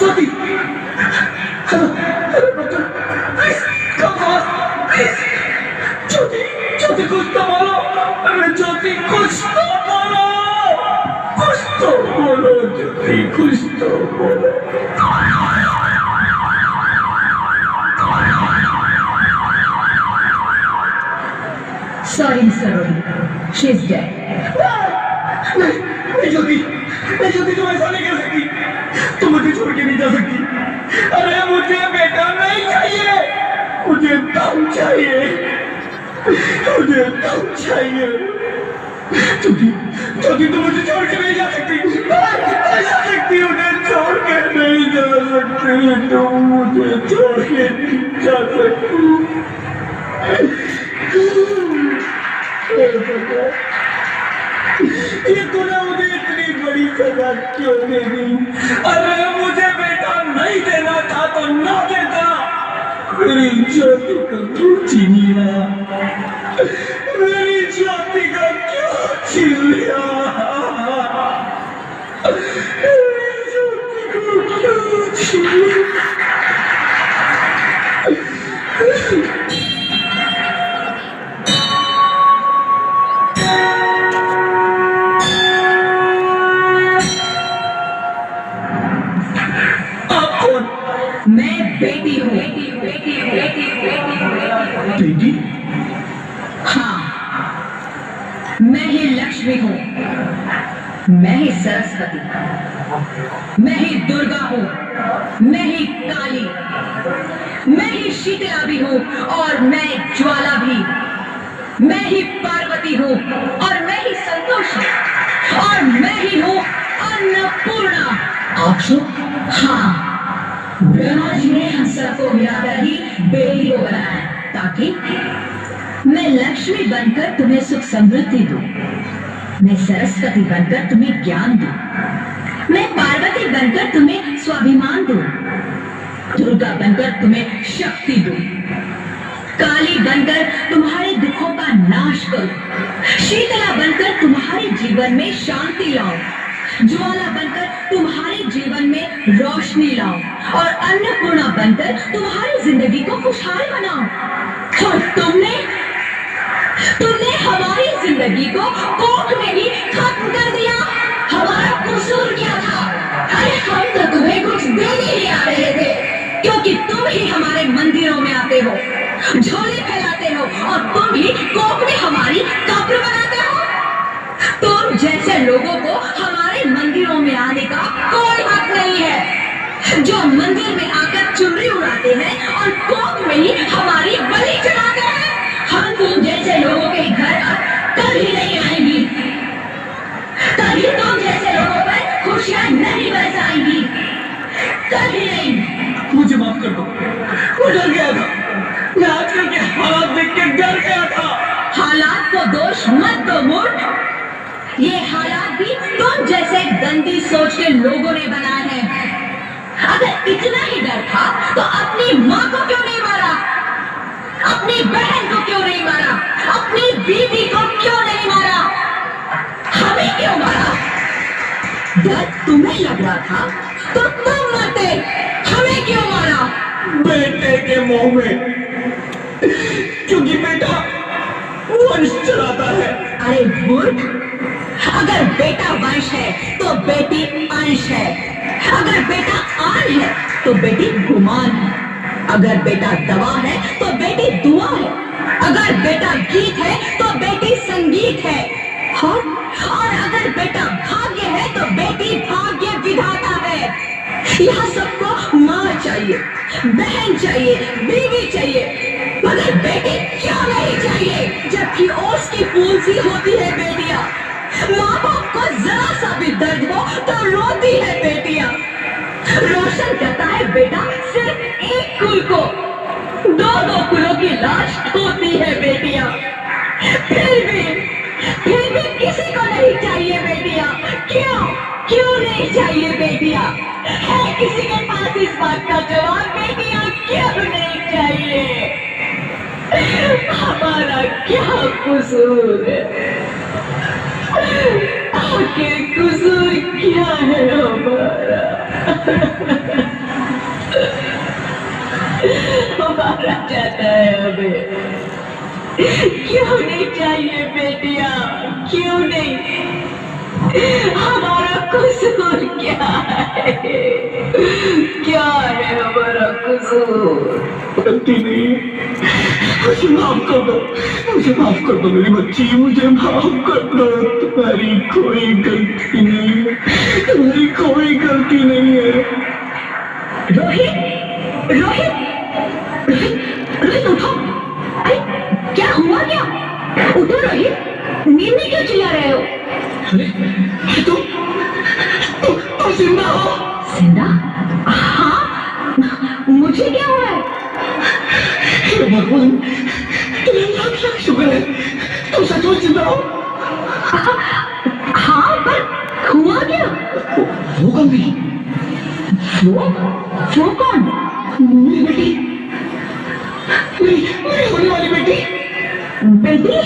Jyoti, hello hello doctor, please come fast, please. Jyoti Jyoti कुछ तो बोलो, अरे ज्योति कुछ तो बोलो, कुछ तो बोलो ज्योति, कुछ तो बोलो। Sorry, Mr. Rohit. She's dead. नहीं ज्योति, नहीं ज्योति, तुम ऐसा नहीं कर सकती, तुम मुझे छोड़ के नहीं जा सकती। अरे मुझे बेटा नहीं चाहिए, मुझे दम चाहिए, मुझे दम चाहिए। ज्योति ज्योति, तुम मुझे छोड़ के नहीं जा सकती, नहीं जा सकती, मुझे छोड़ के नहीं जा सकती, तुम मुझे छोड़ के नहीं जा सकती। ये तूने मुझे इतनी बड़ी सजा क्यों दे दी? अरे मुझे बेटा नहीं देना था तो ना देता, मेरी ज्योति को क्यों छीन लिया, मेरी ज्योति को क्यों छीन लिया, मेरी ज्योति को क्यों छीन लिया? मैं बेटी हूँ। बेटी? हाँ, मैं ही लक्ष्मी हूँ, मैं ही सरस्वती, मैं ही दुर्गा हूँ, मैं ही काली, मैं ही शीतला भी हूँ और मैं ज्वाला भी, मैं ही पार्वती हूँ और मैं ही संतोषी और मैं ही हूँ अन्नपूर्णा। अच्छा? हाँ, ब्रह्मा जी ने हम सबको मिलाकर ही बेटी को बनाया ताकि मैं लक्ष्मी बनकर तुम्हें सुख समृद्धि दूं, मैं सरस्वती बनकर तुम्हें ज्ञान दूं, मैं पार्वती बनकर तुम्हें स्वाभिमान दूं, दुर्गा बनकर तुम्हें शक्ति दूं, काली बनकर तुम्हारे दुखों का नाश करूं, शीतला बनकर तुम्हारे जीवन में शांति लाऊं, ज्वाला बनकर तुम्हारे जीवन में रोशनी लाऊं और अन्नपूर्णा बनकर तुम्हारी जिंदगी को खुशहाल बनाऊं। और तुमने हमारी जिंदगी को कोख में ही खत्म कर दिया। हमारा कसूर क्या था? अरे हम तो तुम्हें कुछ देने ही आ रहे थे, क्योंकि तुम ही हमारे मंदिरों में आते हो, झोले फैलाते हो और तुम ही कोख में हमारी कब्र बनाते हो। तुम जैसे लोगों को हमारे मंदिरों में आने का कोई हक नहीं है, जो मंदिर में आकर चुनरी उड़ाते हैं और कोख में ही हमारी बलि चढ़ाते हैं। हम तुम जैसे लोगों के घर कभी नहीं आएंगी, कभी तुम जैसे लोगों पर खुशियां नहीं बरसाएंगी, कभी नहीं। मुझे माफ कर दो, मैं डर गया था, मैं आजकल के हालात देख के डर गया था। हालात को दोष मत दो मूर्ख, ये हालात भी तुम जैसे गंदी सोच के लोगों ने बनाए हैं। अगर इतना ही डर था तो अपनी माँ को क्यों नहीं मारा, अपनी बहन को क्यों नहीं मारा, अपनी बीवी को क्यों नहीं मारा, हमें क्यों मारा? डर तुम्हें लग रहा था तो तुम मरते, हमें क्यों मारा? बेटे के मुंह में, क्योंकि बेटा वंश चलाता है। अरे मूर्ख, अगर बेटा वंश है तो बेटी अंश है, अगर बेटा आन है तो बेटी गुमान है, अगर बेटा दवा है तो बेटी दुआ है, अगर बेटा गीत है तो बेटी संगीत है, और अगर बेटा भाग्य है तो बेटी भाग्य विधाता है। यहाँ सबको माँ चाहिए, बहन चाहिए, बीवी चाहिए, मगर बेटी क्यों नहीं चाहिए? जबकि ओस की फूल सी होती है बेटियां, माँ बाप को जरा सा भी दर्द हो तो रोती है बेटियां। रोशन करता है बेटा सिर्फ एक कुल को, दो दो कुलों की लाश ढोती है बेटियां। फिर भी किसी को नहीं चाहिए बेटियां। क्यों नहीं चाहिए बेटियां? है किसी के पास इस बात का जवाब? बेटियां क्यों नहीं चाहिए? हमारा क्या कसूर है? आखिर कसूर क्या है हमारा? मारा जाता है हमें। क्यों नहीं चाहिए बेटियां, क्यों नहीं? हमारा कसूर क्या है? क्या है हमारा कसूर? गलती नहीं, मुझे माफ कर दो, मुझे माफ कर दो मेरी बच्ची, मुझे माफ कर दो। तुम्हारी कोई गलती नहीं है, तुम्हारी कोई गलती नहीं है। रोहित, रोहित, रोहित, रोहित उठो। अरे क्या हुआ क्या? उठो रोहित, नींद में क्यों चिल्ला रहे हो? अरे तुम जिंदा हो? जिंदा? हाँ, मुझे क्या हुआ है? हे भगवान, तुम्हें लाख लाख शुक्र है, तुम सचमुच जिंदा हो। हाँ, पर हुआ क्या? वो कौन थी? वो कौन? मेरी बेटी, मेरी होने वाली बेटी। बेटी?